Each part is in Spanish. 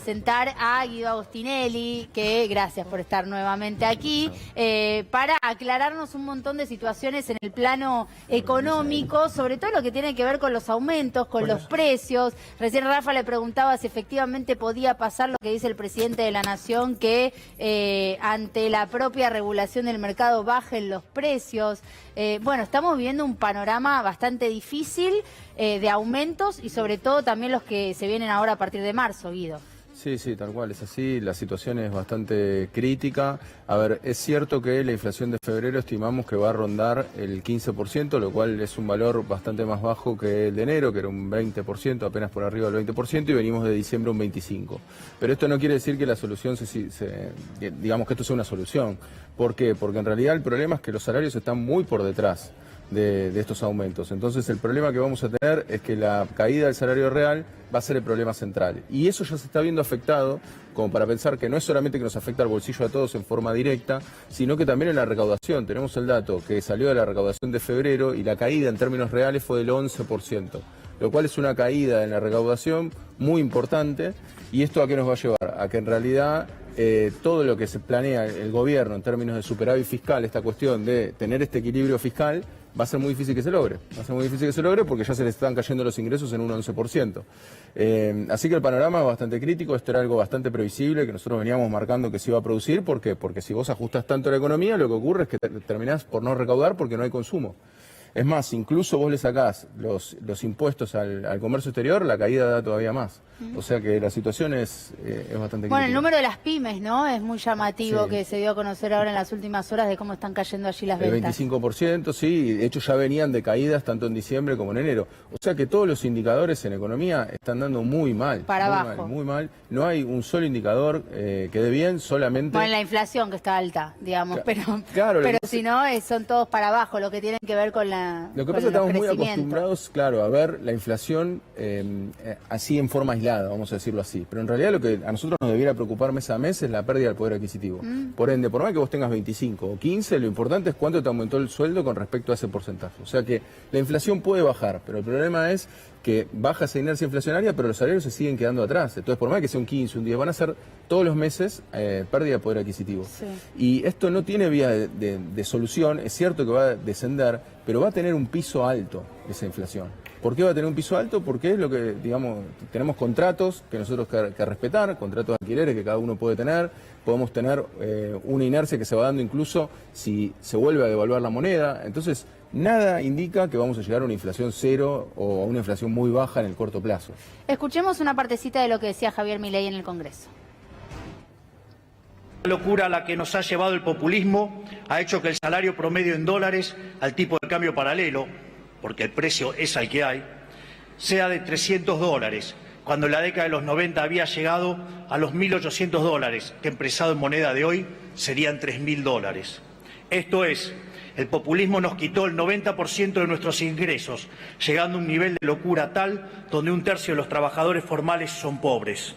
presentar a Guido Agostinelli, que gracias por estar nuevamente aquí, para aclararnos un montón de situaciones en el plano económico, sobre todo lo que tiene que ver con los aumentos, con los precios. Recién Rafa le preguntaba si efectivamente podía pasar lo que dice el presidente de la Nación, que ante la propia regulación del mercado bajen los precios. Bueno, estamos viviendo un panorama bastante difícil de aumentos y sobre todo también los que se vienen ahora a partir de marzo, Guido. Sí, sí, tal cual, es así, la situación es bastante crítica. A ver, es cierto que la inflación de febrero estimamos que va a rondar el 15%, lo cual es un valor bastante más bajo que el de enero, que era un 20%, apenas por arriba del 20%, y venimos de diciembre un 25%. Pero esto no quiere decir que la solución, digamos que esto sea una solución. ¿Por qué? Porque en realidad el problema es que los salarios están muy por detrás de estos aumentos. Entonces el problema que vamos a tener es que la caída del salario real va a ser el problema central. Y eso ya se está viendo afectado, como para pensar que no es solamente que nos afecta al bolsillo a todos en forma directa, sino que también en la recaudación. Tenemos el dato que salió de la recaudación de febrero y la caída en términos reales fue del 11%, lo cual es una caída en la recaudación muy importante. ¿Y esto a qué nos va a llevar? A que en realidad todo lo que se planea el gobierno en términos de superávit fiscal, esta cuestión de tener este equilibrio fiscal, va a ser muy difícil que se logre. Va a ser muy difícil que se logre porque ya se le están cayendo los ingresos en un 11%. Así que el panorama es bastante crítico. Esto era algo bastante previsible que nosotros veníamos marcando que se iba a producir. ¿Por qué? Porque si vos ajustas tanto la economía, lo que ocurre es que terminás por no recaudar porque no hay consumo. Es más, incluso vos le sacás los impuestos al comercio exterior, la caída da todavía más. O sea que la situación es bastante crítica. Bueno, el número de las pymes, ¿no? Es muy llamativo, sí, que se dio a conocer ahora en las últimas horas de cómo están cayendo allí las ventas. El 25%, sí, de hecho ya venían de caídas tanto en diciembre como en enero. O sea que todos los indicadores en economía están dando muy mal. Para abajo. Muy mal. No hay un solo indicador que dé bien, solamente... Bueno, la inflación que está alta, digamos, pero si no, son todos para abajo, lo que tienen que ver con la... Lo que pasa es que estamos muy acostumbrados, claro, a ver la inflación así en forma aislada, vamos a decirlo así. Pero en realidad lo que a nosotros nos debiera preocupar mes a mes es la pérdida del poder adquisitivo. Por ende, por más que vos tengas 25 o 15, lo importante es cuánto te aumentó el sueldo con respecto a ese porcentaje. O sea que la inflación puede bajar, pero el problema es que baja esa inercia inflacionaria, pero los salarios se siguen quedando atrás. Entonces, por más que sea un 15, un 10, van a ser todos los meses pérdida de poder adquisitivo. Sí. Y esto no tiene vía de solución. Es cierto que va a descender, pero va a tener un piso alto esa inflación. ¿Por qué va a tener un piso alto? Porque es lo que, digamos, tenemos contratos que nosotros que respetar, contratos de alquileres que cada uno puede tener, podemos tener una inercia que se va dando incluso si se vuelve a devaluar la moneda. Entonces, nada indica que vamos a llegar a una inflación cero o a una inflación muy baja en el corto plazo. Escuchemos una partecita de lo que decía Javier Milei en el Congreso. La locura a la que nos ha llevado el populismo ha hecho que el salario promedio en dólares al tipo de cambio paralelo, porque el precio es al que hay, sea de $300, cuando en la década de los 90 había llegado a los $1.800, que empresado en moneda de hoy serían $3.000. Esto es, el populismo nos quitó el 90% de nuestros ingresos, llegando a un nivel de locura tal donde un tercio de los trabajadores formales son pobres.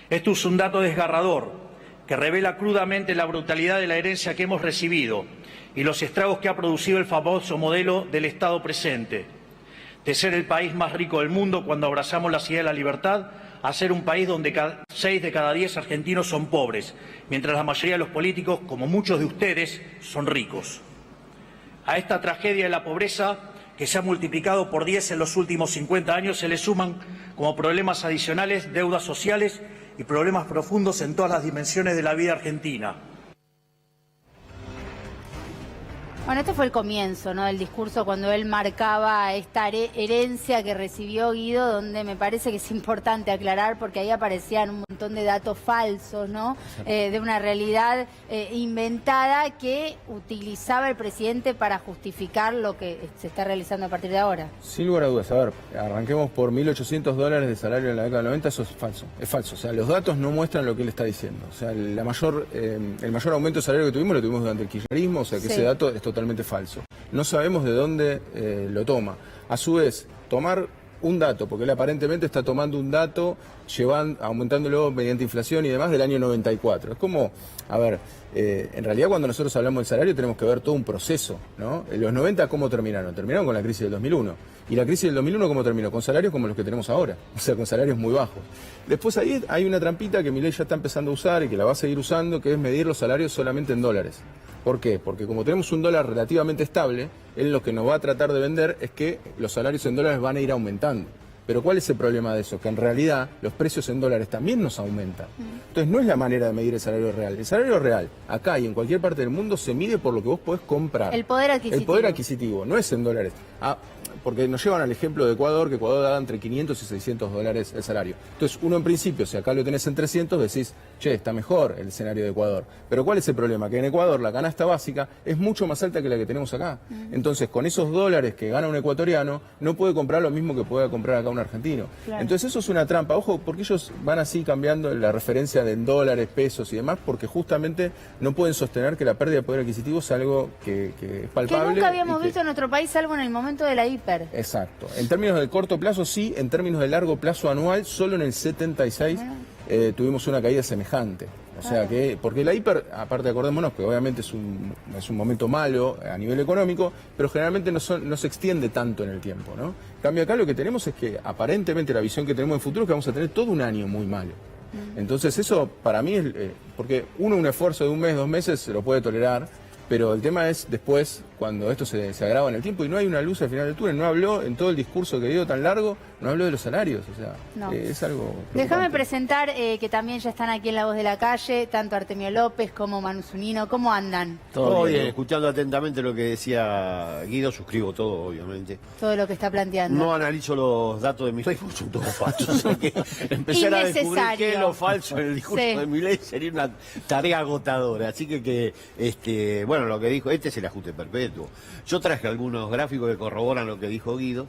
Esto es un dato desgarrador que revela crudamente la brutalidad de la herencia que hemos recibido y los estragos que ha producido el famoso modelo del Estado presente, de ser el país más rico del mundo cuando abrazamos la idea de la libertad, a ser un país donde 6 de cada 10 argentinos son pobres, mientras la mayoría de los políticos, como muchos de ustedes, son ricos. A esta tragedia de la pobreza, que se ha multiplicado por 10 en los últimos 50 años, se le suman como problemas adicionales deudas sociales y problemas profundos en todas las dimensiones de la vida argentina. Bueno, este fue el comienzo, ¿no?, del discurso cuando él marcaba esta herencia que recibió Guido, donde me parece que es importante aclarar porque ahí aparecían un montón de datos falsos, ¿no?, de una realidad inventada que utilizaba el presidente para justificar lo que se está realizando a partir de ahora. Sin lugar a dudas, a ver, arranquemos por $1.800 de salario en la década del 90, eso es falso, o sea, los datos no muestran lo que él está diciendo, o sea, el mayor aumento de salario que tuvimos lo tuvimos durante el kirchnerismo, o sea que sí, ese dato es totalmente falso. No sabemos de dónde lo toma. A su vez, tomar un dato, porque él aparentemente está tomando un dato, aumentándolo mediante inflación y demás del año 94. Es como, a ver, En realidad cuando nosotros hablamos del salario tenemos que ver todo un proceso, ¿no? En los 90, ¿cómo terminaron? Terminaron con la crisis del 2001. Y la crisis del 2001, ¿cómo terminó? Con salarios como los que tenemos ahora, o sea, con salarios muy bajos. Después ahí hay una trampita que Milei ya está empezando a usar y que la va a seguir usando, que es medir los salarios solamente en dólares. ¿Por qué? Porque como tenemos un dólar relativamente estable, él lo que nos va a tratar de vender es que los salarios en dólares van a ir aumentando. Pero ¿cuál es el problema de eso? Que en realidad los precios en dólares también nos aumentan. Entonces no es la manera de medir el salario real. El salario real, acá y en cualquier parte del mundo, se mide por lo que vos podés comprar. El poder adquisitivo. El poder adquisitivo, no es en dólares. Porque nos llevan al ejemplo de Ecuador, que Ecuador da entre 500 y 600 dólares el salario. Entonces uno en principio, si acá lo tenés en 300, decís, che, está mejor el escenario de Ecuador. Pero ¿cuál es el problema? Que en Ecuador la canasta básica es mucho más alta que la que tenemos acá. Entonces con esos dólares que gana un ecuatoriano, no puede comprar lo mismo que pueda comprar acá un argentino. Claro. Entonces eso es una trampa. Ojo, porque ellos van así cambiando la referencia de en dólares, pesos y demás, porque justamente no pueden sostener que la pérdida de poder adquisitivo es algo que es palpable. Que nunca habíamos visto en nuestro país, salvo en el momento de la hiper. Exacto. En términos de corto plazo sí, en términos de largo plazo anual, solo en el 76 tuvimos una caída semejante. O sea que, porque la hiper, aparte acordémonos que obviamente es un momento malo a nivel económico, pero generalmente no se extiende tanto en el tiempo, ¿no? En cambio acá lo que tenemos es que aparentemente la visión que tenemos en futuro es que vamos a tener todo un año muy malo. Entonces eso para mí es, porque un esfuerzo de un mes, 2 meses se lo puede tolerar, pero el tema es después, cuando esto se agrava en el tiempo y no hay una luz al final del túnel. No habló en todo el discurso que dio tan largo, no habló de los salarios, o sea, no. Es algo preocupante. Déjame presentar que también ya están aquí en La Voz de la Calle, tanto Artemio López como Manu Zunino. ¿Cómo andan? Todo bien, escuchando atentamente lo que decía Guido, suscribo todo, obviamente. Todo lo que está planteando. No analizo los datos de Milei porque son todos falsos. O sea que empezar a descubrir qué es lo falso en el discurso de Milei sería una tarea agotadora. Así que bueno, lo que dijo, este es el ajuste perpetuo. Yo traje algunos gráficos que corroboran lo que dijo Guido,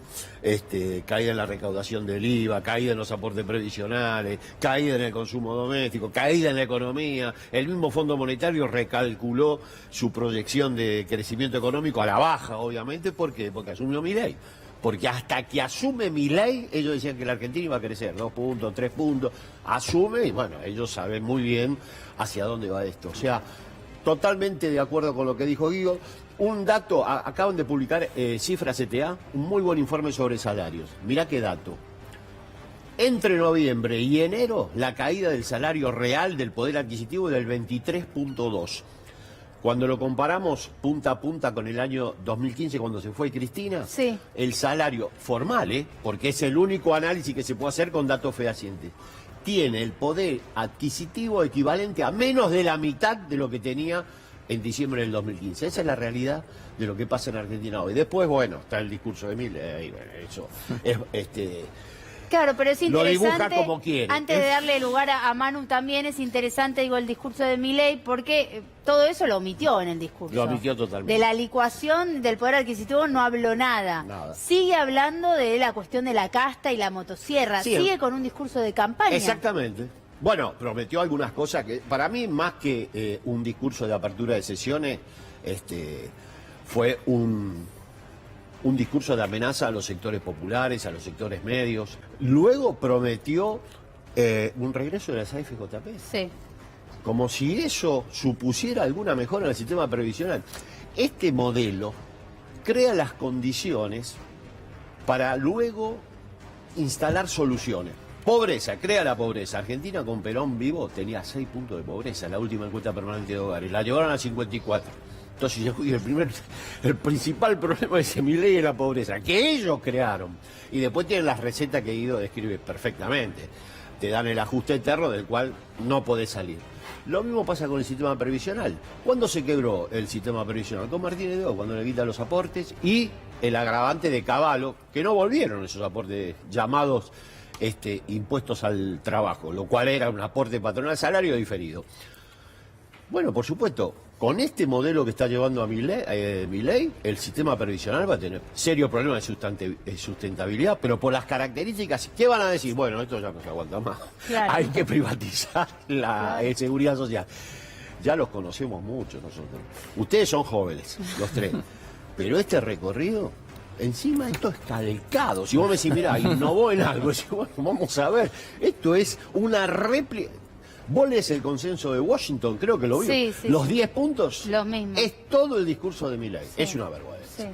caída en la recaudación del IVA, caída en los aportes previsionales, caída en el consumo doméstico, caída en la economía. El mismo Fondo Monetario recalculó su proyección de crecimiento económico a la baja, obviamente. ¿Por qué? Porque asumió Milei. Porque hasta que asume Milei, ellos decían que la Argentina iba a crecer 2 puntos, 3 puntos. Asume y bueno, ellos saben muy bien hacia dónde va esto. O sea, totalmente de acuerdo con lo que dijo Guido. Un dato, acaban de publicar Cifras CTA, un muy buen informe sobre salarios. Mirá qué dato. Entre noviembre y enero, la caída del salario real del poder adquisitivo es del 23.2. Cuando lo comparamos punta a punta con el año 2015, cuando se fue Cristina, sí, el salario formal, porque es el único análisis que se puede hacer con datos fehacientes, tiene el poder adquisitivo equivalente a menos de la mitad de lo que tenía en diciembre del 2015. Esa es la realidad de lo que pasa en Argentina hoy. Después, bueno, está el discurso de Milei, eso es Claro, pero es interesante, lo dibuja como quiere. Antes de darle lugar a Manu también es interesante, digo, el discurso de Milei, porque todo eso lo omitió en el discurso. Lo omitió totalmente. De la licuación del poder adquisitivo no habló nada. Sigue hablando de la cuestión de la casta y la motosierra. Sí, sigue con un discurso de campaña. Exactamente. Bueno, prometió algunas cosas que, para mí, más que un discurso de apertura de sesiones, fue un discurso de amenaza a los sectores populares, a los sectores medios. Luego prometió un regreso de las AFJP. Sí. Como si eso supusiera alguna mejora en el sistema previsional. Este modelo crea las condiciones para luego instalar soluciones. Pobreza, crea la pobreza. Argentina con Perón vivo tenía 6 puntos de pobreza en la última encuesta permanente de hogares. La llevaron a 54. Entonces, el principal problema de ese Milei es la pobreza, que ellos crearon. Y después tienen las recetas que Guido describe perfectamente. Te dan el ajuste eterno del cual no podés salir. Lo mismo pasa con el sistema previsional. ¿Cuándo se quebró el sistema previsional? Con Martínez de O, cuando le quitan los aportes y el agravante de Cavallo, que no volvieron esos aportes llamados impuestos al trabajo, lo cual era un aporte patronal, salario diferido. Bueno, por supuesto, con este modelo que está llevando a Milei, el sistema previsional va a tener serios problemas de sustentabilidad, pero por las características, ¿qué van a decir? Bueno, esto ya no se aguanta más. Claro. Hay que privatizar la seguridad social. Ya los conocemos mucho nosotros. Ustedes son jóvenes, los tres. Pero este recorrido, encima esto es calcado. Si vos me decís, mirá, innovó en algo, decís, bueno, vamos a ver, esto es una réplica. Vos lees el consenso de Washington, creo que lo vio. Sí, sí, los sí. 10 puntos Los mismos. es todo el discurso de Milei. Sí. Es una vergüenza. Sí.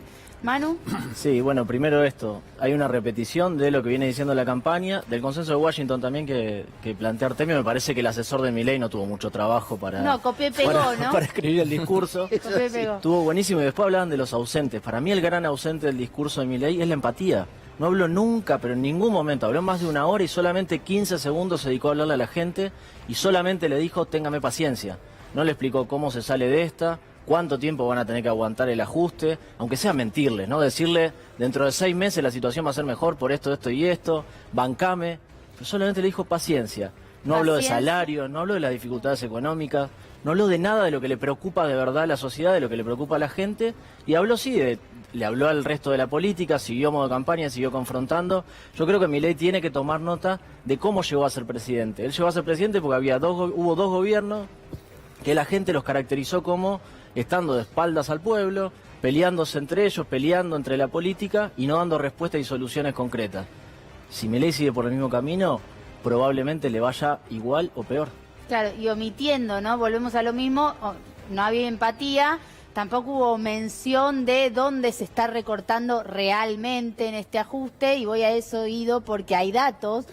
Manu. Sí, bueno, primero esto. Hay una repetición de lo que viene diciendo la campaña, del consenso de Washington también que plantea Artemio. Me parece que el asesor de Milei no tuvo mucho trabajo para, No, copió y pegó, ¿no? para escribir el discurso. Copió y pegó. Estuvo buenísimo y después hablaban de los ausentes. Para mí el gran ausente del discurso de Milei es la empatía. No habló nunca, pero en ningún momento. Habló más de una hora y solamente 15 segundos se dedicó a hablarle a la gente y solamente le dijo, téngame paciencia. No le explicó cómo se sale de esta, cuánto tiempo van a tener que aguantar el ajuste, aunque sea mentirles, ¿no? Decirle, dentro de 6 meses la situación va a ser mejor por esto, esto y esto, bancame. Pero solamente le dijo paciencia. No habló de salario, no habló de las dificultades económicas, no habló de nada de lo que le preocupa de verdad a la sociedad, de lo que le preocupa a la gente, y habló sí le habló al resto de la política, siguió modo campaña, siguió confrontando. Yo creo que Milei tiene que tomar nota de cómo llegó a ser presidente. Él llegó a ser presidente porque hubo 2 gobiernos que la gente los caracterizó como estando de espaldas al pueblo, peleándose entre ellos, peleando entre la política y no dando respuestas y soluciones concretas. Si Milei sigue por el mismo camino, probablemente le vaya igual o peor. Claro, y omitiendo, ¿no? Volvemos a lo mismo, no había empatía, tampoco hubo mención de dónde se está recortando realmente en este ajuste, y voy a eso, Guido, porque hay datos.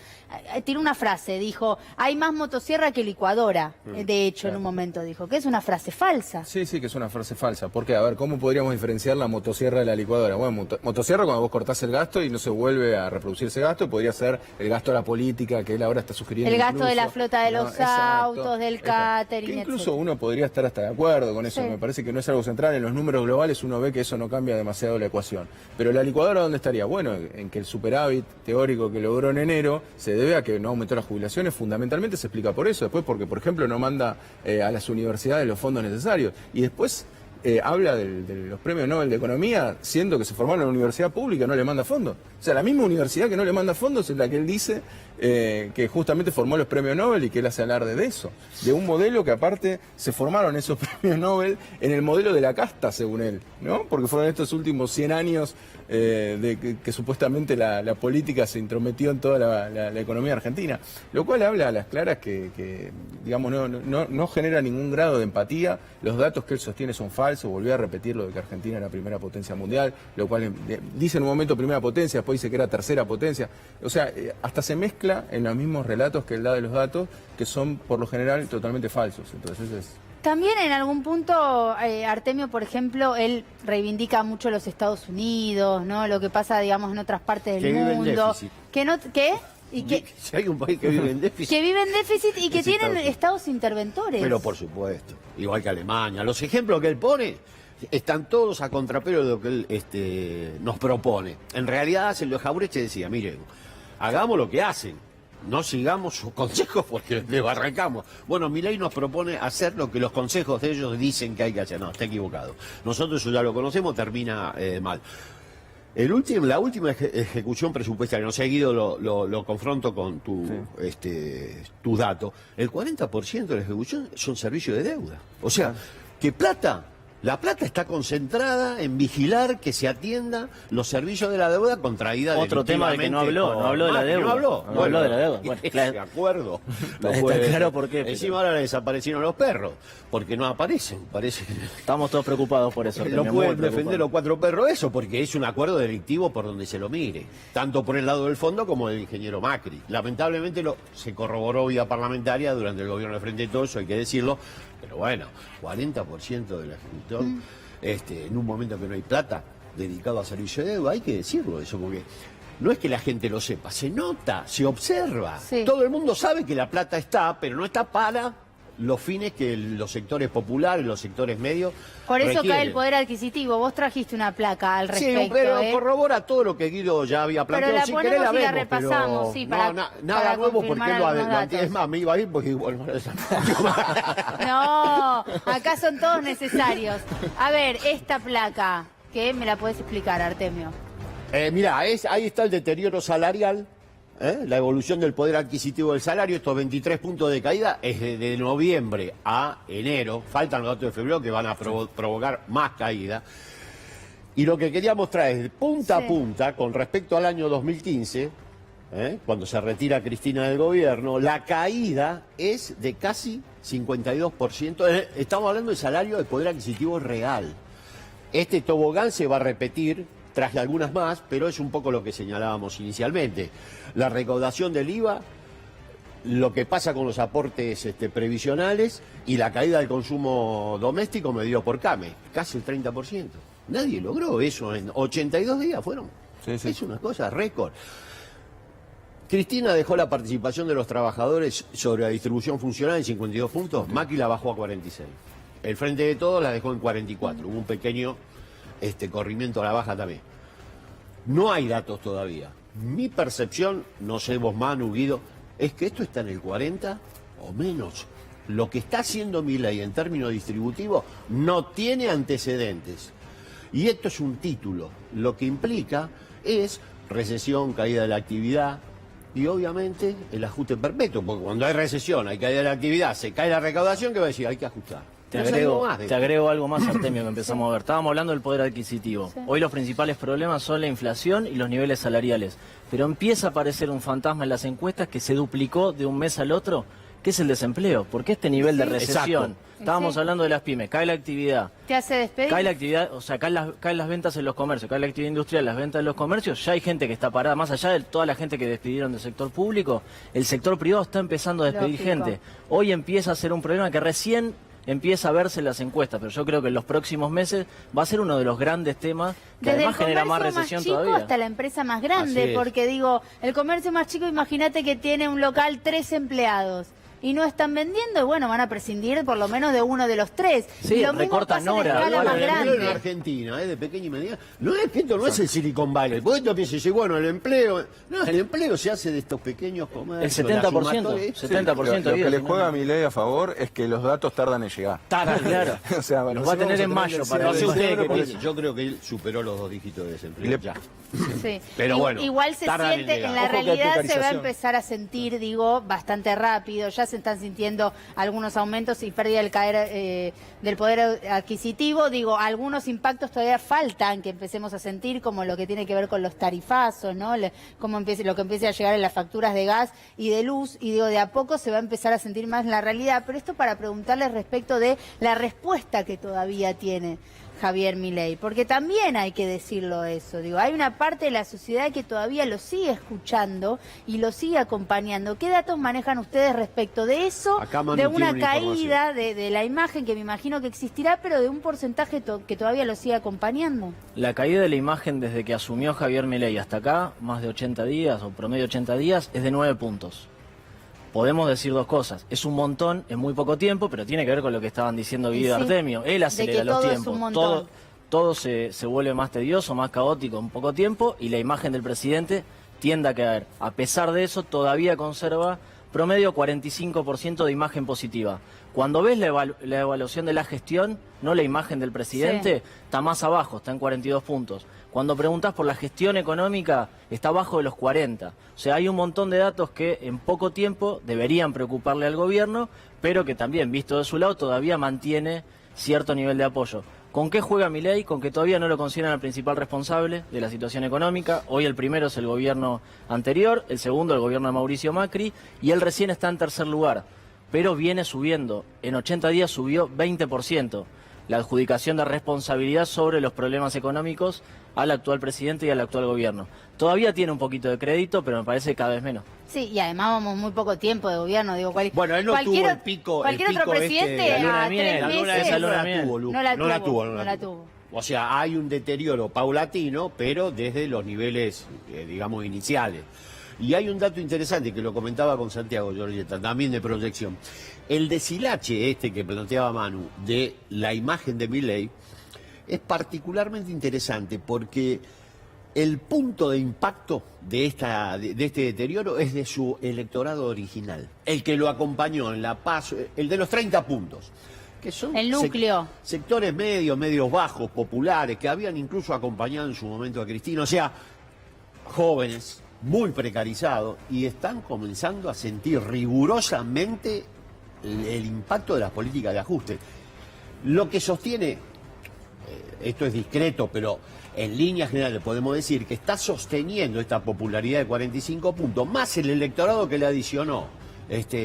Tiene una frase, dijo, hay más motosierra que licuadora, de hecho, en un momento dijo, que es una frase falsa. Sí, sí, que es una frase falsa. Porque, a ver, ¿cómo podríamos diferenciar la motosierra de la licuadora? Bueno, motosierra cuando vos cortás el gasto y no se vuelve a reproducir ese gasto, podría ser el gasto de la política que él ahora está sugiriendo. El gasto incluso, de la flota de los autos, exacto, del catering, que incluso etcétera. uno podría estar hasta de acuerdo con eso. Sí. Me parece que no es algo central. En los números globales uno ve que eso no cambia demasiado la ecuación. Pero la licuadora, ¿dónde estaría? Bueno, en que el superávit teórico que logró en enero se debe a que no aumentó las jubilaciones, fundamentalmente se explica por eso. Después porque, por ejemplo, no manda a las universidades los fondos necesarios. Y después habla de los premios Nobel de Economía, siendo que se formaron en una universidad pública, no le manda fondos. O sea, la misma universidad que no le manda fondos es la que él dice que justamente formó los premios Nobel y que él hace alarde de eso. De un modelo que aparte se formaron esos premios Nobel en el modelo de la casta, según él, ¿no? Porque fueron estos últimos 100 años de que supuestamente la política se intrometió en toda la economía argentina. Lo cual habla a las claras que digamos, no genera ningún grado de empatía. Los datos que él sostiene son falsos. Volvió a repetir lo de que Argentina era primera potencia mundial, lo cual dice en un momento primera potencia, después dice que era tercera potencia. O sea, hasta se mezcla en los mismos relatos que él da de los datos, que son por lo general totalmente falsos. Entonces También en algún punto, Artemio, por ejemplo, él reivindica mucho los Estados Unidos, ¿no? Lo que pasa, digamos, en otras partes del Que vive en mundo. déficit. ¿Qué? Y que, Si hay un país que vive en déficit. que vive en déficit y que Es tienen Estados Unidos. estados interventores. Pero por supuesto, igual que Alemania. Los ejemplos que él pone están todos a contrapelo de lo que él nos propone. En realidad, el de Jauretche decía, miren, hagamos lo que hacen, no sigamos sus consejos porque les arrancamos. Bueno, Milei nos propone hacer lo que los consejos de ellos dicen que hay que hacer. No, está equivocado. Nosotros eso ya lo conocemos, termina mal. La última ejecución presupuestaria, no sé, Guido, lo confronto con tu dato. El 40% de la ejecución son servicios de deuda. O sea, que la plata está concentrada en vigilar que se atienda los servicios de la deuda contraída. Otro tema de que no habló de la deuda. No habló. No habló de la deuda. Bueno, claro. De acuerdo. Está claro por qué, pero- Encima ahora le desaparecieron los perros, porque no aparecen. Parece que Estamos todos preocupados por eso. no Artemio, pueden muy defender preocupados. los 4 perros eso, porque es un acuerdo delictivo por donde se lo mire, tanto por el lado del fondo como del ingeniero Macri. Lamentablemente se corroboró vía parlamentaria durante el gobierno de Frente de Todos, eso hay que decirlo, pero bueno, 40% de la ejecución, en un momento que no hay plata dedicado a servicio de deuda, hay que decirlo eso, porque no es que la gente lo sepa, se nota, se observa. Sí. Todo el mundo sabe que la plata está, pero no está para los fines que los sectores populares, los sectores medios Por eso cae requieren. el poder adquisitivo. Vos trajiste una placa al respecto. Sí, pero ¿eh? corrobora todo lo que Guido ya había planteado. la Si ponemos querés la y la vemos, pero repasamos, sí, para- nada para nuevo porque confirmar él lo algunos adelantó. datos. Es más, me iba a ir porque igual No, acá son todos necesarios. A ver, esta placa, que me la podés explicar, Artemio. Mirá, ahí está el deterioro salarial, la evolución del poder adquisitivo del salario. Estos 23 puntos de caída es de noviembre a enero. Faltan los datos de febrero que van a provocar más caída. Y lo que quería mostrar es punta a Sí. punta, con respecto al año 2015, cuando se retira Cristina del gobierno, la caída es de casi 52%. Estamos hablando de salario de poder adquisitivo real. Este tobogán se va a repetir, traje algunas más, pero es un poco lo que señalábamos inicialmente. La recaudación del IVA, lo que pasa con los aportes previsionales y la caída del consumo doméstico medido por CAME, casi el 30%. Nadie logró eso en 82 días, fueron. Sí, sí. Es una cosa récord. Cristina dejó la participación de los trabajadores sobre la distribución funcional en 52 puntos, Macri la bajó a 46. El Frente de Todos la dejó en 44, hubo un pequeño corrimiento a la baja también. No hay datos todavía. Mi percepción, no sé vos, Manu, Guido, es que esto está en el 40 o menos. Lo que está haciendo Milei en términos distributivos no tiene antecedentes. Y esto es un título. Lo que implica es recesión, caída de la actividad y obviamente el ajuste perpetuo. Porque cuando hay recesión, hay caída de la actividad, se cae la recaudación, ¿qué va a decir? Hay que ajustar. Te agrego algo más, Artemio, que empezamos a ver. Estábamos hablando del poder adquisitivo. Sí. Hoy los principales problemas son la inflación y los niveles salariales. Pero empieza a aparecer un fantasma en las encuestas que se duplicó de un mes al otro, que es el desempleo. Porque este nivel de recesión, Exacto. estábamos hablando de las pymes, cae la actividad. ¿Te hace despedir? Cae la actividad, o sea, caen las ventas en los comercios, cae la actividad industrial, las ventas en los comercios, ya hay gente que está parada, más allá de toda la gente que despidieron del sector público, el sector privado está empezando a despedir Lógico. gente. Hoy empieza a ser un problema que recién empieza a verse en las encuestas, pero yo creo que en los próximos meses va a ser uno de los grandes temas que Desde además el genera más comercio recesión más chico todavía. hasta la empresa más Así grande, es. porque digo, el comercio más chico, imagínate que tiene un local 3 empleados y no están vendiendo, y bueno, van a prescindir por lo menos de uno de los 3. Sí, y lo mismo recortan pasa en horas. escala Bueno, más el empleo en grande. Argentina, de pequeña y mediana, no es que esto no es el Silicon Valley. Porque esto piensa, dice, bueno, el empleo, no, el empleo se hace de estos pequeños comercios. El 70%, la sumatoria. 70%. Lo que Guido, le si no- juega a Milei a favor es que los datos tardan en llegar. Claro. O sea, bueno, Los va a sí tener vamos en mayo tener para que no sé ser- usted qué Porque piensa. yo creo que él superó los 2 dígitos de desempleo. Ya. Sí. Pero bueno, igual se tardan en siente, llegar. en la Ojo que hay realidad se va a precarización. empezar a sentir, digo, bastante rápido. Ya se están sintiendo algunos aumentos y pérdida del poder adquisitivo. Digo, algunos impactos todavía faltan que empecemos a sentir, como lo que tiene que ver con los tarifazos, ¿no? Lo que empiece a llegar en las facturas de gas y de luz. Y digo, de a poco se va a empezar a sentir más la realidad. Pero esto para preguntarles respecto de la respuesta que todavía tiene Javier Milei, porque también hay que decirlo eso, digo, hay una parte de la sociedad que todavía lo sigue escuchando y lo sigue acompañando. ¿Qué datos manejan ustedes respecto de eso, Acá Manu de tiene una una caída de la imagen que me imagino que existirá, pero de un porcentaje que todavía lo sigue acompañando? La caída de la imagen desde que asumió Javier Milei hasta acá, más de 80 días o promedio 80 días, es de 9 puntos. Podemos decir dos cosas. Es un montón en muy poco tiempo, pero tiene que ver con lo que estaban diciendo Y Guido y sí, Artemio. Él de acelera que los todo es tiempos. un montón. Todo se vuelve más tedioso, más caótico en poco tiempo y la imagen del presidente tiende a caer. A pesar de eso, todavía conserva promedio 45% de imagen positiva. Cuando ves la evaluación de la gestión, no la imagen del presidente, está más abajo, está en 42 puntos. Cuando preguntas por la gestión económica, está abajo de los 40. O sea, hay un montón de datos que en poco tiempo deberían preocuparle al gobierno, pero que también, visto de su lado, todavía mantiene cierto nivel de apoyo. ¿Con qué juega Milei? Con que todavía no lo consideran el principal responsable de la situación económica. Hoy el primero es el gobierno anterior, el segundo el gobierno de Mauricio Macri, y él recién está en tercer lugar, pero viene subiendo. En 80 días subió 20% la adjudicación de responsabilidad sobre los problemas económicos al actual presidente y al actual gobierno. Todavía tiene un poquito de crédito, pero me parece cada vez menos. Sí, y además vamos muy poco tiempo de gobierno, digo, Bueno, él no tuvo el pico. Cualquier el otro pico presidente la luna a de miel, 3 la luna de meses esa luna de miel. Lu. no la tuvo. tuvo. O sea, hay un deterioro paulatino, pero desde los niveles, digamos, iniciales. Y hay un dato interesante que lo comentaba con Santiago Giorgetta, también de proyección. El deshilache que planteaba Manu de la imagen de Milei es particularmente interesante porque el punto de impacto de este deterioro es de su electorado original, el que lo acompañó en la paz, el de los 30 puntos, que son El núcleo. sectores medios bajos, populares, que habían incluso acompañado en su momento a Cristina, o sea, jóvenes, muy precarizados, y están comenzando a sentir rigurosamente el impacto de las políticas de ajuste. Lo que sostiene esto es discreto, pero en líneas generales podemos decir que está sosteniendo esta popularidad de 45 puntos, más el electorado que le adicionó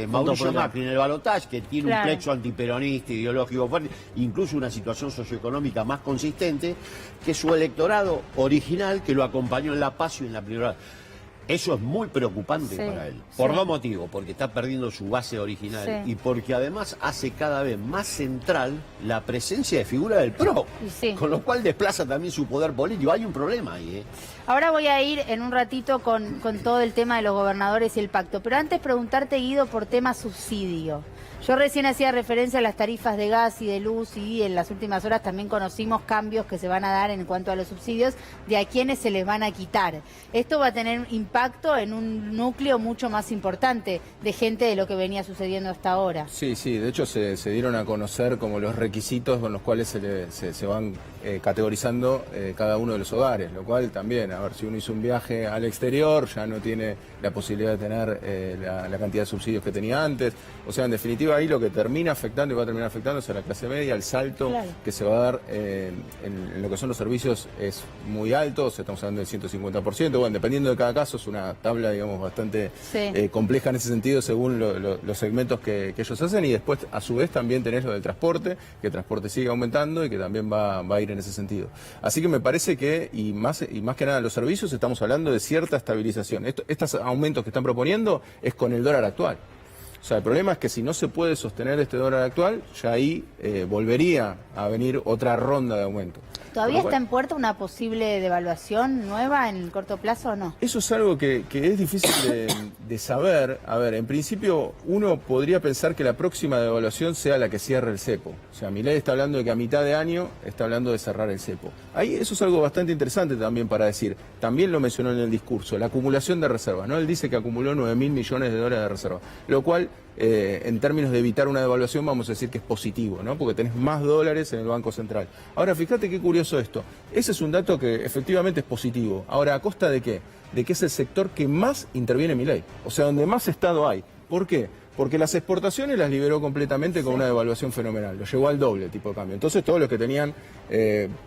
Mauricio Macri en el balotaje, que tiene un plecho antiperonista, ideológico fuerte, incluso una situación socioeconómica más consistente que su electorado original, que lo acompañó en la PASO y en la primera. Eso es muy preocupante para él, por dos motivos, porque está perdiendo su base original y porque además hace cada vez más central la presencia de figura del PRO, con lo cual desplaza también su poder político. Hay un problema ahí. Ahora voy a ir en un ratito con todo el tema de los gobernadores y el pacto, pero antes preguntarte, Guido, por tema subsidio. Yo recién hacía referencia a las tarifas de gas y de luz y en las últimas horas también conocimos cambios que se van a dar en cuanto a los subsidios de a quienes se les van a quitar. Esto va a tener impacto en un núcleo mucho más importante de gente de lo que venía sucediendo hasta ahora. Sí, de hecho se dieron a conocer como los requisitos con los cuales se van categorizando cada uno de los hogares, lo cual también, a ver, si uno hizo un viaje al exterior ya no tiene la posibilidad de tener la cantidad de subsidios que tenía antes. O sea, en definitiva ahí lo que termina afectando y va a terminar afectando es a la clase media, el salto que se va a dar en lo que son los servicios es muy alto, o sea, estamos hablando del 150%, bueno, dependiendo de cada caso es una tabla, digamos, bastante compleja en ese sentido según los segmentos que ellos hacen, y después a su vez también tenés lo del transporte, que el transporte sigue aumentando y que también va a ir en ese sentido. Así que me parece que, y más que nada los servicios, estamos hablando de cierta estabilización. Estos aumentos que están proponiendo es con el dólar actual. O sea, el problema es que si no se puede sostener este dólar actual, ya ahí volvería a venir otra ronda de aumento. ¿Todavía está en puerta una posible devaluación nueva en el corto plazo o no? Eso es algo que es difícil de saber. A ver, en principio uno podría pensar que la próxima devaluación sea la que cierre el cepo. O sea, Milei está hablando de que a mitad de año está hablando de cerrar el cepo. Ahí eso es algo bastante interesante también para decir. También lo mencionó en el discurso, la acumulación de reservas, ¿no? Él dice que acumuló 9.000 millones de dólares de reservas, lo cual en términos de evitar una devaluación vamos a decir que es positivo, ¿no? Porque tenés más dólares en el Banco Central. Ahora, fíjate qué curioso esto. Ese es un dato que efectivamente es positivo. Ahora, ¿a costa de qué? De que es el sector que más interviene Milei. O sea, donde más Estado hay. ¿Por qué? Porque las exportaciones las liberó completamente con una devaluación fenomenal. Lo llevó al doble el tipo de cambio. Entonces todos los que tenían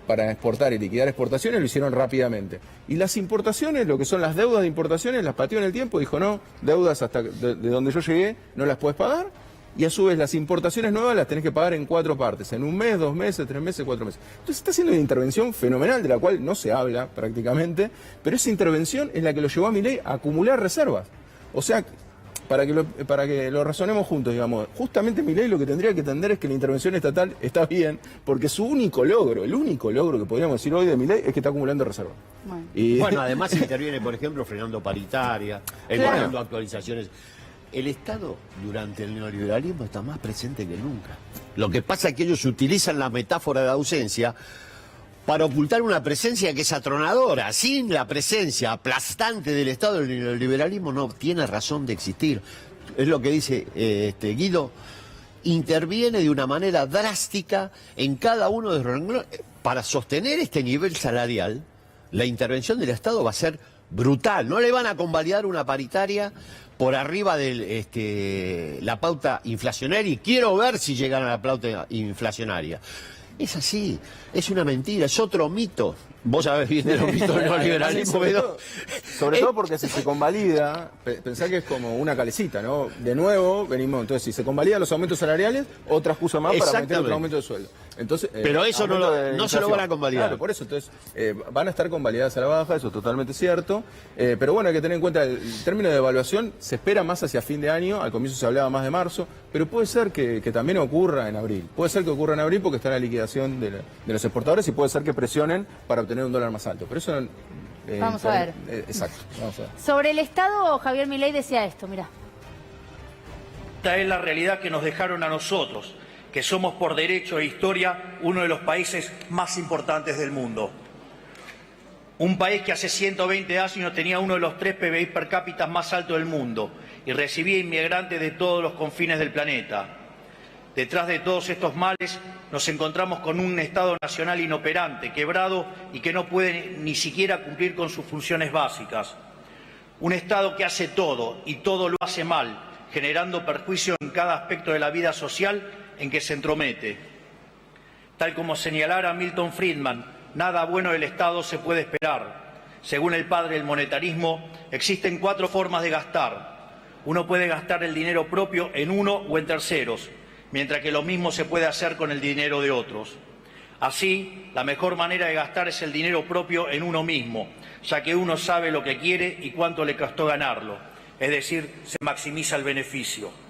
para exportar y liquidar exportaciones lo hicieron rápidamente. Y las importaciones, lo que son las deudas de importaciones, las pateó en el tiempo. Dijo, no, deudas hasta de donde yo llegué no las puedes pagar. Y a su vez las importaciones nuevas las tenés que pagar en 4 partes. En 1 mes, 2 meses, 3 meses, 4 meses. Entonces está haciendo una intervención fenomenal de la cual no se habla prácticamente. Pero esa intervención es la que lo llevó a Milei a acumular reservas. O sea, para que lo razonemos juntos, digamos, justamente Milei lo que tendría que entender es que la intervención estatal está bien, porque su único logro, el único logro que podríamos decir hoy de Milei es que está acumulando reservas. Bueno, además interviene, por ejemplo, frenando paritaria, eliminando actualizaciones. El Estado durante el neoliberalismo está más presente que nunca. Lo que pasa es que ellos utilizan la metáfora de ausencia para ocultar una presencia que es atronadora. Sin la presencia aplastante del Estado, el neoliberalismo no tiene razón de existir. Es lo que dice Guido, interviene de una manera drástica en cada uno de los renglones. Para sostener este nivel salarial, la intervención del Estado va a ser brutal. No le van a convalidar una paritaria por arriba de la pauta inflacionaria, y quiero ver si llegan a la pauta inflacionaria. Es así, es una mentira, es otro mito. Vos sabés bien de los mitos del neoliberalismo. Sobre todo porque si se convalida, pensá que es como una calecita, ¿no? De nuevo venimos, entonces si se convalidan los aumentos salariales, otra excusa más para meter otro aumento de sueldo. Entonces, pero eso no se lo van a convalidar. Claro, por eso, entonces van a estar convalidadas a la baja, eso es totalmente cierto. Pero bueno, hay que tener en cuenta el término de evaluación se espera más hacia fin de año, al comienzo se hablaba más de marzo, pero puede ser que también ocurra en abril. Puede ser que ocurra en abril porque está la liquidación de los exportadores y puede ser que presionen para obtener un dólar más alto. Pero eso vamos a ver. Exacto, vamos a ver. Sobre el Estado, Javier Milei decía esto, mirá. Esta es la realidad que nos dejaron a nosotros, que somos por derecho e historia uno de los países más importantes del mundo. Un país que hace 120 años tenía uno de los 3 PBI per cápita más altos del mundo y recibía inmigrantes de todos los confines del planeta. Detrás de todos estos males nos encontramos con un Estado nacional inoperante, quebrado y que no puede ni siquiera cumplir con sus funciones básicas. Un Estado que hace todo y todo lo hace mal, generando perjuicio en cada aspecto de la vida social en que se entromete. Tal como señalara Milton Friedman, nada bueno del Estado se puede esperar. Según el padre del monetarismo, existen 4 formas de gastar. Uno puede gastar el dinero propio en uno o en terceros, mientras que lo mismo se puede hacer con el dinero de otros. Así, la mejor manera de gastar es el dinero propio en uno mismo, ya que uno sabe lo que quiere y cuánto le costó ganarlo, es decir, se maximiza el beneficio.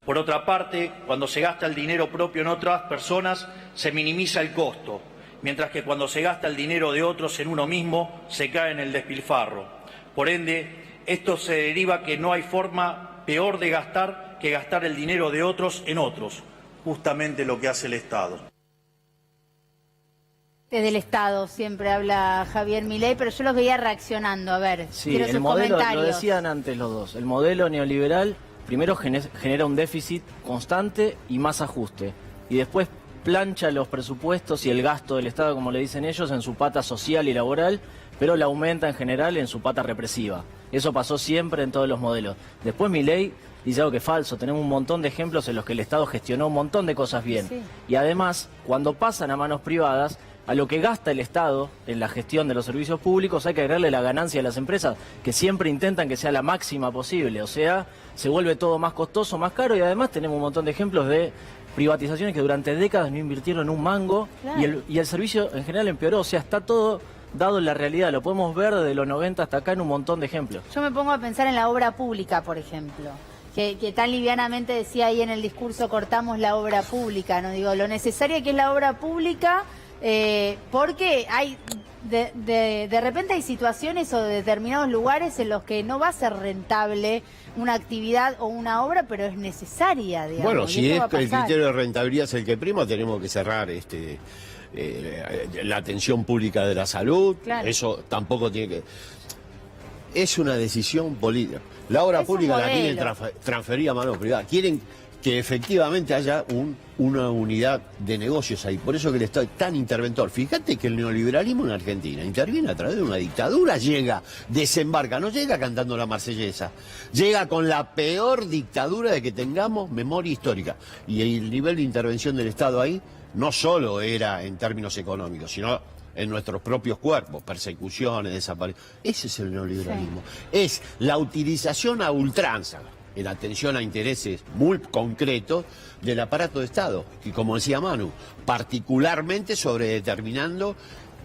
Por otra parte, cuando se gasta el dinero propio en otras personas, se minimiza el costo, mientras que cuando se gasta el dinero de otros en uno mismo, se cae en el despilfarro. Por ende, esto se deriva que no hay forma peor de gastar que gastar el dinero de otros en otros, justamente lo que hace el Estado. Del Estado siempre habla Javier Milei, pero yo los veía reaccionando. A ver, Sí, quiero el sus modelo, comentarios. lo decían antes los dos, el modelo neoliberal primero genera un déficit constante y más ajuste, y después plancha los presupuestos y el gasto del Estado, como le dicen ellos, en su pata social y laboral, pero la aumenta en general en su pata represiva. Eso pasó siempre en todos los modelos. Después Milei dice algo que es falso, tenemos un montón de ejemplos en los que el Estado gestionó un montón de cosas bien. Sí. Y además, cuando pasan a manos privadas, a lo que gasta el Estado en la gestión de los servicios públicos hay que agregarle la ganancia a las empresas, que siempre intentan que sea la máxima posible. O sea, se vuelve todo más costoso, más caro, y además tenemos un montón de ejemplos de privatizaciones que durante décadas no invirtieron un mango. Claro. Y el servicio en general empeoró. O sea, está todo dado en la realidad. Lo podemos ver desde los 90 hasta acá en un montón de ejemplos. Yo me pongo a pensar en la obra pública, por ejemplo, que tan livianamente decía ahí en el discurso, cortamos la obra pública, no digo lo necesaria que es la obra pública, porque hay de repente hay situaciones o determinados lugares en los que no va a ser rentable una actividad o una obra, pero es necesaria, digamos. Bueno, y si esto es va a que el pasar. criterio de rentabilidad es el que prima, tenemos que cerrar la atención pública de la salud. Claro. Eso tampoco tiene que... Es una decisión política. La obra Es un pública la quieren modelo. transferir a manos privadas. Quieren que efectivamente haya una unidad de negocios ahí. Por eso que el Estado es tan interventor. Fíjate que el neoliberalismo en Argentina interviene a través de una dictadura, llega, desembarca, no llega cantando la marsellesa, llega con la peor dictadura de que tengamos memoria histórica. Y el nivel de intervención del Estado ahí no solo era en términos económicos, sino en nuestros propios cuerpos, persecuciones, desapariciones. Ese es el neoliberalismo. Sí. Es la utilización a ultranza, en atención a intereses muy concretos del aparato de Estado, y como decía Manu, particularmente sobre determinando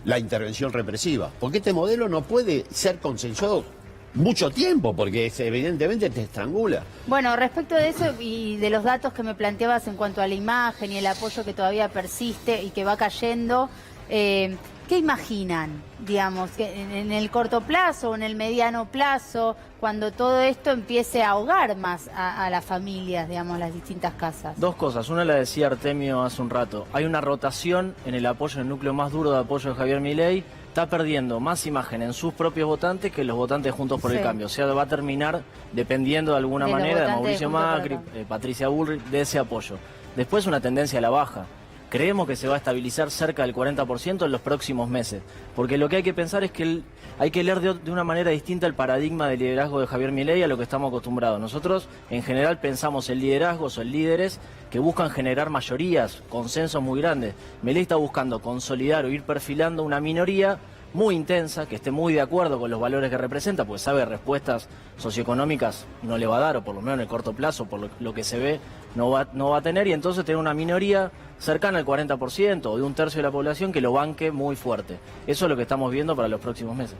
la intervención represiva. Porque este modelo no puede ser consensuado mucho tiempo, porque evidentemente te estrangula. Bueno, respecto de eso y de los datos que me planteabas en cuanto a la imagen y el apoyo que todavía persiste y que va cayendo, ¿qué imaginan, digamos, que en el corto plazo o en el mediano plazo, cuando todo esto empiece a ahogar más a las familias, digamos, las distintas casas? Dos cosas. Una la decía Artemio hace un rato. Hay una rotación en el apoyo, en el núcleo más duro de apoyo de Javier Milei. Está perdiendo más imagen en sus propios votantes que los votantes Juntos por el Sí. Cambio. O sea, va a terminar dependiendo de alguna De los manera de votantes de Mauricio Juntos por el Macri, Cambio. Patricia Bullrich, de ese apoyo. Después una tendencia a la baja. Creemos que se va a estabilizar cerca del 40% en los próximos meses. Porque lo que hay que pensar es que hay que leer de una manera distinta el paradigma de liderazgo de Javier Milei a lo que estamos acostumbrados. Nosotros, en general, pensamos en liderazgos o en líderes que buscan generar mayorías, consensos muy grandes. Milei está buscando consolidar o ir perfilando una minoría muy intensa, que esté muy de acuerdo con los valores que representa, pues sabe respuestas socioeconómicas no le va a dar, o por lo menos en el corto plazo, por lo que se ve, no va a tener, y entonces tener una minoría cercana al 40% o de un tercio de la población que lo banque muy fuerte. Eso es lo que estamos viendo para los próximos meses.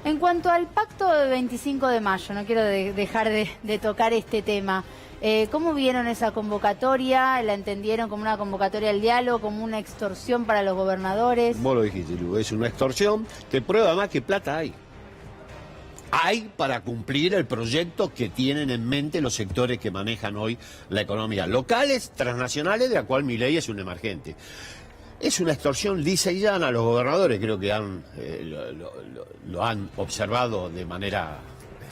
En cuanto al pacto del 25 de mayo, no quiero dejar de tocar este tema. ¿Cómo vieron esa convocatoria? ¿La entendieron como una convocatoria al diálogo, como una extorsión para los gobernadores? Vos lo dijiste, Lu, es una extorsión que prueba más que plata hay. Hay para cumplir el proyecto que tienen en mente los sectores que manejan hoy la economía, locales, transnacionales, de la cual Milei es un emergente. Es una extorsión lisa y llana. Los gobernadores creo que lo han observado de manera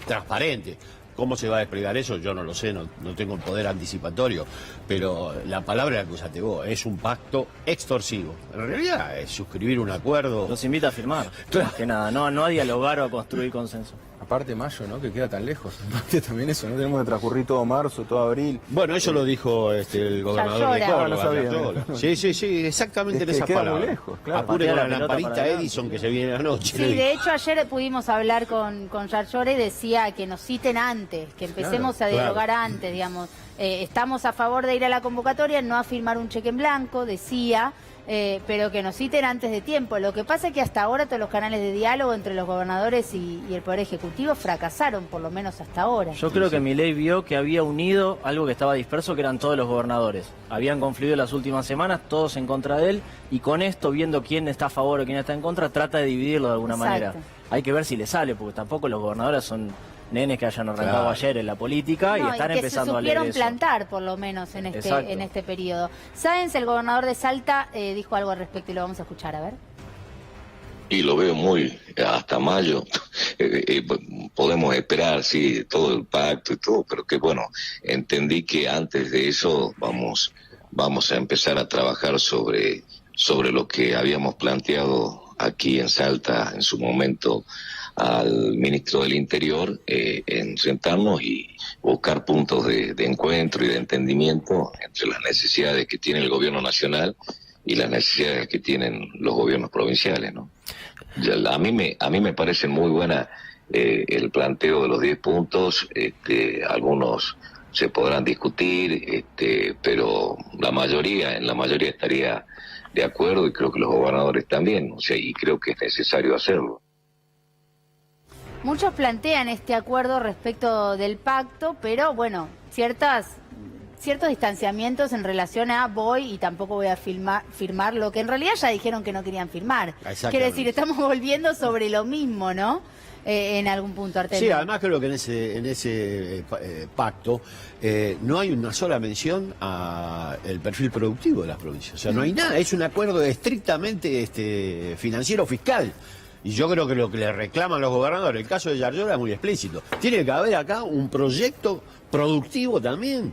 transparente. ¿Cómo se va a desplegar eso? Yo no lo sé, no tengo el poder anticipatorio, pero la palabra la que usaste vos, es un pacto extorsivo. En realidad es suscribir un acuerdo. Los invita a firmar, Claro. más que nada, no a dialogar o a construir consenso. Aparte mayo, ¿no? Que queda tan lejos. Aparte también eso, no tenemos que transcurrir todo marzo, todo abril. Bueno, eso lo dijo el gobernador de Yarlora. Córdoba. No sabía. Yarlora. Sí, exactamente Es en que esas queda muy palabras. lejos, claro. Apure Patea con la la pelota lamparita para Edison que se viene la noche. Sí, de hecho ayer pudimos hablar con Yarlora y decía que nos citen antes, que empecemos a dialogar antes, digamos. Estamos a favor de ir a la convocatoria, no a firmar un cheque en blanco, decía, pero que nos citen antes de tiempo. Lo que pasa es que hasta ahora todos los canales de diálogo entre los gobernadores y el Poder Ejecutivo fracasaron, por lo menos hasta ahora. Yo creo que Milei vio que había unido algo que estaba disperso, que eran todos los gobernadores. Habían confluido las últimas semanas, todos en contra de él, y con esto, viendo quién está a favor o quién está en contra, trata de dividirlo de alguna Exacto. manera. Hay que ver si le sale, porque tampoco los gobernadores son nenes que hayan arrancado Claro. ayer en la política y No, están que empezando se a leer supieron eso. plantar, por lo menos, en Exacto. este periodo. Sáenz, el gobernador de Salta, dijo algo al respecto y lo vamos a escuchar, a ver. Y lo veo muy hasta mayo. Podemos esperar, sí, todo el pacto y todo, pero que bueno, entendí que antes de eso vamos a empezar a trabajar sobre lo que habíamos planteado aquí en Salta en su momento al ministro del Interior, en sentarnos y buscar puntos de encuentro y de entendimiento entre las necesidades que tiene el gobierno nacional y las necesidades que tienen los gobiernos provinciales, ¿no? A mí me parecen muy buena el planteo de los 10 puntos. Algunos se podrán discutir, pero en la mayoría estaría de acuerdo, y creo que los gobernadores también, o sea, y creo que es necesario hacerlo. Muchos plantean este acuerdo respecto del pacto, pero bueno, ciertos distanciamientos en relación a voy y tampoco voy a firmar lo que en realidad ya dijeron que no querían firmar. Exactamente. Quiere decir, estamos volviendo sobre lo mismo, ¿no? En algún punto, Artemio. Sí, además creo que en ese pacto no hay una sola mención al perfil productivo de las provincias. O sea, no hay nada, es un acuerdo estrictamente financiero fiscal. Y yo creo que lo que le reclaman los gobernadores, el caso de Yarlora es muy explícito. Tiene que haber acá un proyecto productivo también.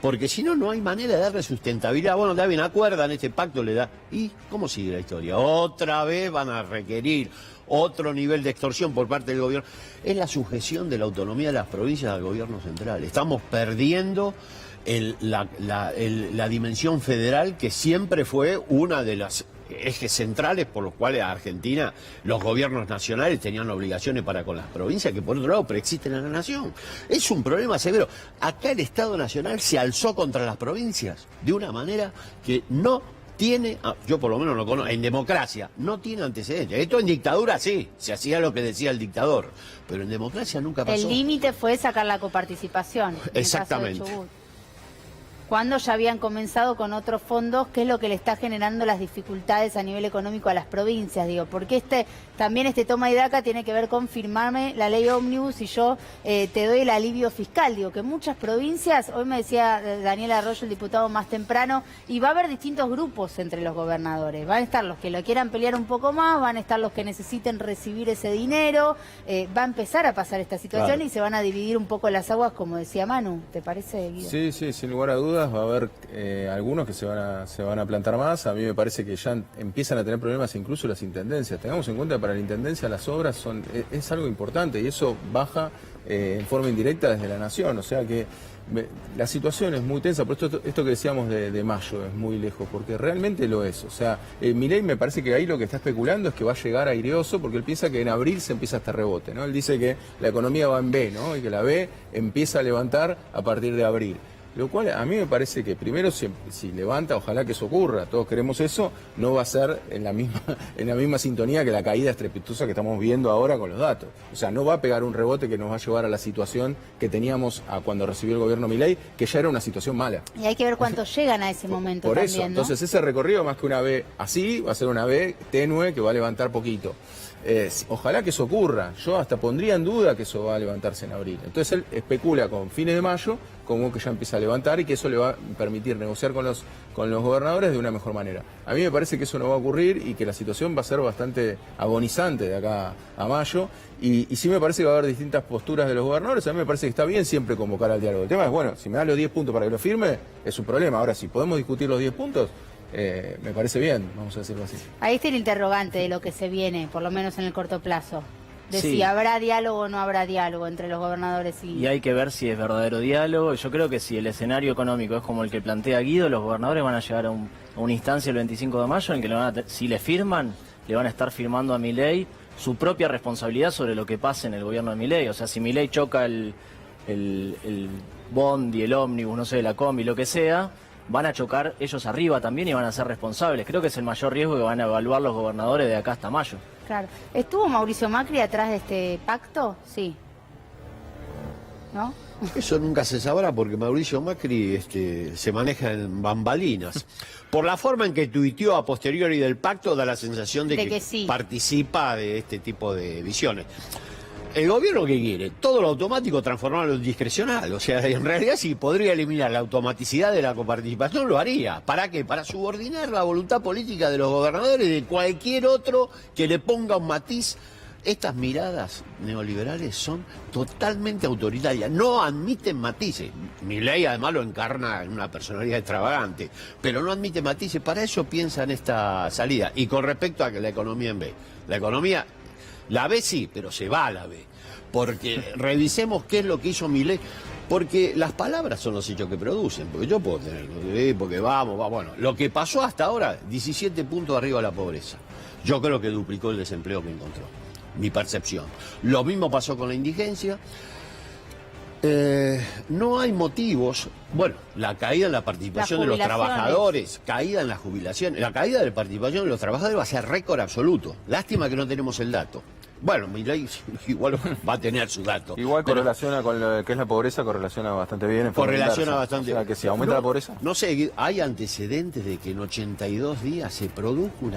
Porque si no, no hay manera de darle sustentabilidad. Bueno, está bien, acuerdan, este pacto le da. ¿Y cómo sigue la historia? Otra vez van a requerir otro nivel de extorsión por parte del gobierno. Es la sujeción de la autonomía de las provincias al gobierno central. Estamos perdiendo la dimensión federal, que siempre fue una de las ejes centrales por los cuales a Argentina los gobiernos nacionales tenían obligaciones para con las provincias, que por otro lado preexisten en la nación. Es un problema severo. Acá el Estado Nacional se alzó contra las provincias de una manera que no tiene, yo por lo menos lo conozco, en democracia no tiene antecedentes. Esto en dictadura sí, se hacía lo que decía el dictador, pero en democracia nunca pasó. El límite fue sacar la coparticipación. En el caso de Exactamente. Chubut. Cuando ya habían comenzado con otros fondos, ¿qué es lo que le está generando las dificultades a nivel económico a las provincias? Digo, porque también este toma y daca tiene que ver con firmarme la ley ómnibus y yo te doy el alivio fiscal. Digo, que muchas provincias, hoy me decía Daniel Arroyo, el diputado más temprano, y va a haber distintos grupos entre los gobernadores. Van a estar los que lo quieran pelear un poco más, van a estar los que necesiten recibir ese dinero, va a empezar a pasar esta situación, Claro. y se van a dividir un poco las aguas, como decía Manu. ¿Te parece, Guido? Sí, sin lugar a dudas va a haber algunos que se van a plantar más. A mí me parece que ya empiezan a tener problemas incluso las intendencias. Tengamos en cuenta que para la intendencia las obras es algo importante, y eso baja en forma indirecta desde la nación. O sea que la situación es muy tensa. Por esto que decíamos de mayo es muy lejos, porque realmente lo es. O sea, Milei me parece que ahí lo que está especulando es que va a llegar aireoso, porque él piensa que en abril se empieza este rebote, ¿no? Él dice que la economía va en B, ¿no? Y que la B empieza a levantar a partir de abril. Lo cual a mí me parece que primero si levanta, ojalá que eso ocurra, todos queremos eso, no va a ser en la misma sintonía que la caída estrepitosa que estamos viendo ahora con los datos. O sea, no va a pegar un rebote que nos va a llevar a la situación que teníamos cuando recibió el gobierno Milei, que ya era una situación mala. Y hay que ver cuántos llegan a ese momento Por también, eso, ¿no? entonces ese recorrido más que una B así, va a ser una B tenue que va a levantar poquito. Ojalá que eso ocurra. Yo hasta pondría en duda que eso va a levantarse en abril. Entonces él especula con fines de mayo como que ya empieza a levantar, y que eso le va a permitir negociar con los gobernadores de una mejor manera. A mí me parece que eso no va a ocurrir y que la situación va a ser bastante agonizante de acá a mayo. Y sí me parece que va a haber distintas posturas de los gobernadores. A mí me parece que está bien siempre convocar al diálogo. El tema es, bueno, si me da los 10 puntos para que lo firme, es un problema. Ahora, si podemos discutir los 10 puntos, me parece bien, vamos a decirlo así. Ahí está el interrogante de lo que se viene, por lo menos en el corto plazo. de Sí. si habrá diálogo o no habrá diálogo entre los gobernadores Y hay que ver si es verdadero diálogo. Yo creo que si el escenario económico es como el que plantea Guido, los gobernadores van a llegar a una instancia el 25 de mayo en que si le firman, le van a estar firmando a Milei su propia responsabilidad sobre lo que pase en el gobierno de Milei. O sea, si Milei choca el bondi, el ómnibus, no sé, la combi, lo que sea, van a chocar ellos arriba también y van a ser responsables. Creo que es el mayor riesgo que van a evaluar los gobernadores de acá hasta mayo. Claro. ¿Estuvo Mauricio Macri atrás de este pacto? Sí. ¿No? Eso nunca se sabrá porque Mauricio Macri se maneja en bambalinas. Por la forma en que tuiteó a posteriori del pacto da la sensación de que sí participa de este tipo de visiones. El gobierno que quiere, todo lo automático transformarlo en discrecional. O sea, en realidad si podría eliminar la automaticidad de la coparticipación, lo haría. ¿Para qué? Para subordinar la voluntad política de los gobernadores y de cualquier otro que le ponga un matiz. Estas miradas neoliberales son totalmente autoritarias, no admiten matices. Milei además lo encarna en una personalidad extravagante, pero no admite matices, para eso piensa en esta salida. Y con respecto a que la economía en B, la economía, la B sí, pero se va a la B, porque revisemos qué es lo que hizo Milei, porque las palabras son los hechos que producen, porque yo puedo tener, porque vamos, bueno, lo que pasó hasta ahora, 17 puntos arriba de la pobreza, yo creo que duplicó el desempleo que encontró. Mi percepción. Lo mismo pasó con la indigencia. No hay motivos. Bueno, la caída en la participación de los trabajadores, caída en la jubilación, la caída de la participación de los trabajadores va a ser récord absoluto. Lástima que no tenemos el dato. Bueno, Milei igual va a tener su dato. Igual correlaciona con lo que es la pobreza, correlaciona bastante bien. Correlaciona bastante. O sea, que si aumenta la pobreza. No sé, hay antecedentes de que en 82 días se produjo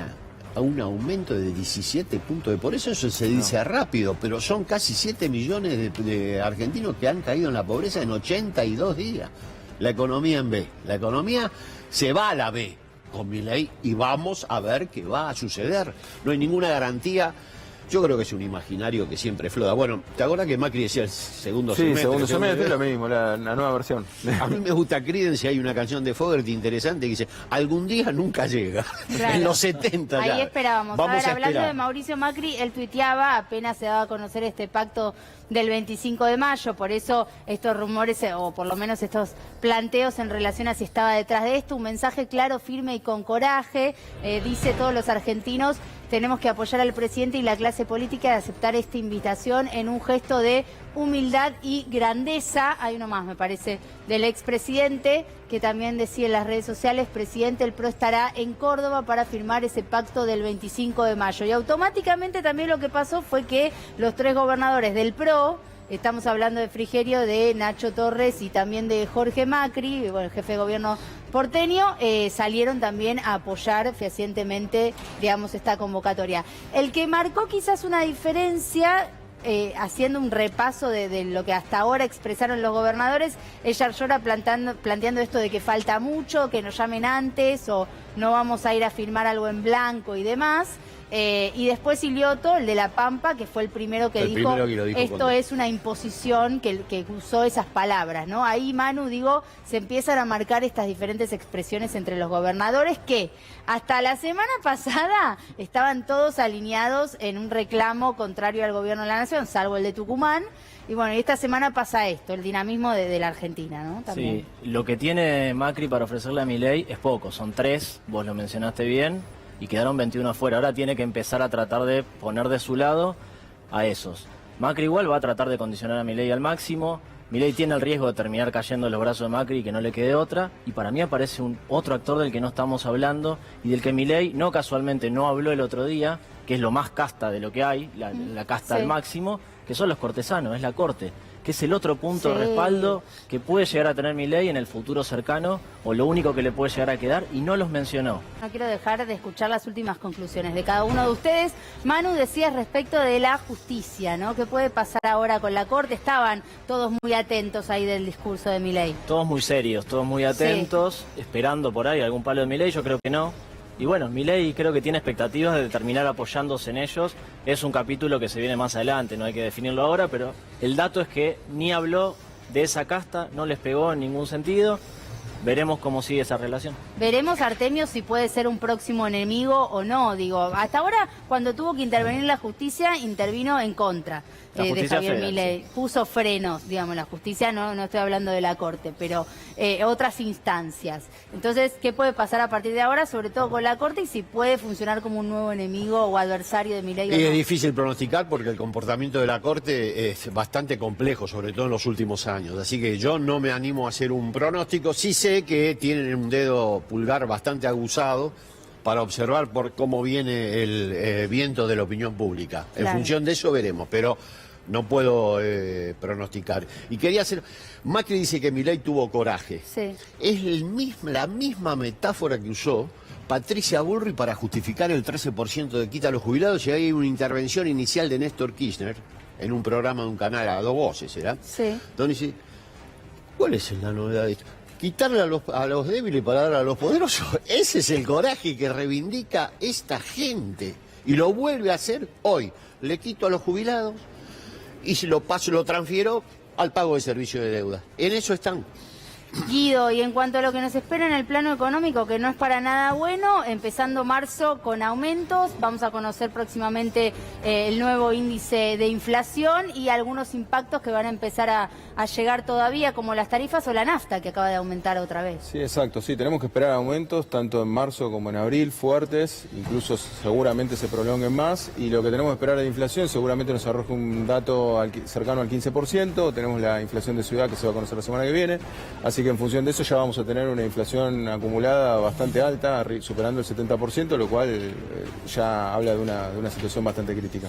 un aumento de 17 puntos. Por eso se dice rápido, pero son casi 7 millones de argentinos que han caído en la pobreza en 82 días. La economía en B. La economía se va a la B con Milei y vamos a ver qué va a suceder. No hay ninguna garantía. Yo creo que es un imaginario que siempre flota. Bueno, ¿te acuerdas que Macri decía el segundo semestre? Sí, segundo semestre es lo mismo, la nueva versión. A mí me gusta Creedence, hay una canción de Fogerty interesante que dice, algún día nunca llega. Claro. En los 70 ya. Ahí esperábamos. Vamos a ver, a hablando esperar. de Mauricio Macri, él tuiteaba, apenas se daba a conocer este pacto del 25 de mayo, por eso estos rumores, o por lo menos estos planteos en relación a si estaba detrás de esto, un mensaje claro, firme y con coraje, dice todos los argentinos, tenemos que apoyar al presidente y la clase política de aceptar esta invitación en un gesto de humildad y grandeza. Hay uno más, me parece, del expresidente, que también decía en las redes sociales, presidente, el PRO estará en Córdoba para firmar ese pacto del 25 de mayo. Y automáticamente también lo que pasó fue que los tres gobernadores del PRO, estamos hablando de Frigerio, de Nacho Torres y también de Jorge Macri, bueno, el jefe de gobierno porteño, salieron también a apoyar fehacientemente, digamos, esta convocatoria. El que marcó quizás una diferencia, haciendo un repaso de lo que hasta ahora expresaron los gobernadores, es Yarlora planteando esto de que falta mucho, que nos llamen antes o no vamos a ir a firmar algo en blanco y demás. Y después Ilioto, el de La Pampa, que fue el primero que dijo, esto es una imposición, que usó esas palabras, ¿no? Ahí, Manu, digo, se empiezan a marcar estas diferentes expresiones entre los gobernadores que hasta la semana pasada estaban todos alineados en un reclamo contrario al gobierno de la Nación, salvo el de Tucumán. Y bueno, y esta semana pasa esto, el dinamismo de la Argentina, ¿no? También. Sí, lo que tiene Macri para ofrecerle a Milei es poco, son 3, vos lo mencionaste bien, y quedaron 21 afuera. Ahora tiene que empezar a tratar de poner de su lado a esos. Macri igual va a tratar de condicionar a Milei al máximo. Milei tiene el riesgo de terminar cayendo en los brazos de Macri y que no le quede otra. Y para mí aparece otro actor del que no estamos hablando y del que Milei no casualmente no habló el otro día, que es lo más casta de lo que hay, la casta al máximo, que son los cortesanos, es la corte, que es el otro punto de respaldo que puede llegar a tener Milei en el futuro cercano, o lo único que le puede llegar a quedar, y no los mencionó. No quiero dejar de escuchar las últimas conclusiones de cada uno de ustedes. Manu, decías respecto de la justicia, ¿no? ¿Qué puede pasar ahora con la Corte? Estaban todos muy atentos ahí del discurso de Milei. Todos muy serios, todos muy atentos, esperando por ahí algún palo de Milei, yo creo que no. Y bueno, Milei creo que tiene expectativas de terminar apoyándose en ellos. Es un capítulo que se viene más adelante, no hay que definirlo ahora, pero el dato es que ni habló de esa casta, no les pegó en ningún sentido. Veremos cómo sigue esa relación. Veremos, Artemio, si puede ser un próximo enemigo o no. Digo, hasta ahora, cuando tuvo que intervenir la justicia, intervino en contra La de justicia Javier frena, Milei. Puso frenos, digamos, la justicia, no estoy hablando de la Corte, pero otras instancias. Entonces, ¿qué puede pasar a partir de ahora, sobre todo con la Corte, y si puede funcionar como un nuevo enemigo o adversario de Milei o Es no? difícil pronosticar porque el comportamiento de la Corte es bastante complejo, sobre todo en los últimos años. Así que yo no me animo a hacer un pronóstico. Sí sé que tienen un dedo pulgar bastante aguzado para observar por cómo viene el viento de la opinión pública. En Claro. función de eso veremos, pero no puedo pronosticar. Y quería hacer... Macri dice que Milei tuvo coraje. Sí. Es la misma metáfora que usó Patricia Bullrich para justificar el 13% de quita a los jubilados, y hay una intervención inicial de Néstor Kirchner en un programa de un canal a dos voces, ¿será? Sí. Donde dice, ¿cuál es la novedad de esto? Quitarle a los débiles para dar a los poderosos. Ese es el coraje que reivindica esta gente. Y lo vuelve a hacer hoy. Le quito a los jubilados y se lo transfiero al pago de servicio de deuda. En eso están. Guido, y en cuanto a lo que nos espera en el plano económico, que no es para nada bueno, empezando marzo con aumentos, vamos a conocer próximamente el nuevo índice de inflación y algunos impactos que van a empezar a llegar todavía, como las tarifas o la nafta, que acaba de aumentar otra vez. Sí, exacto, sí, tenemos que esperar aumentos tanto en marzo como en abril, fuertes, incluso seguramente se prolonguen más, y lo que tenemos que esperar de inflación seguramente nos arroja un dato cercano al 15%, tenemos la inflación de ciudad que se va a conocer la semana que viene, así que en función de eso ya vamos a tener una inflación acumulada bastante alta, superando el 70%, lo cual ya habla de una situación bastante crítica.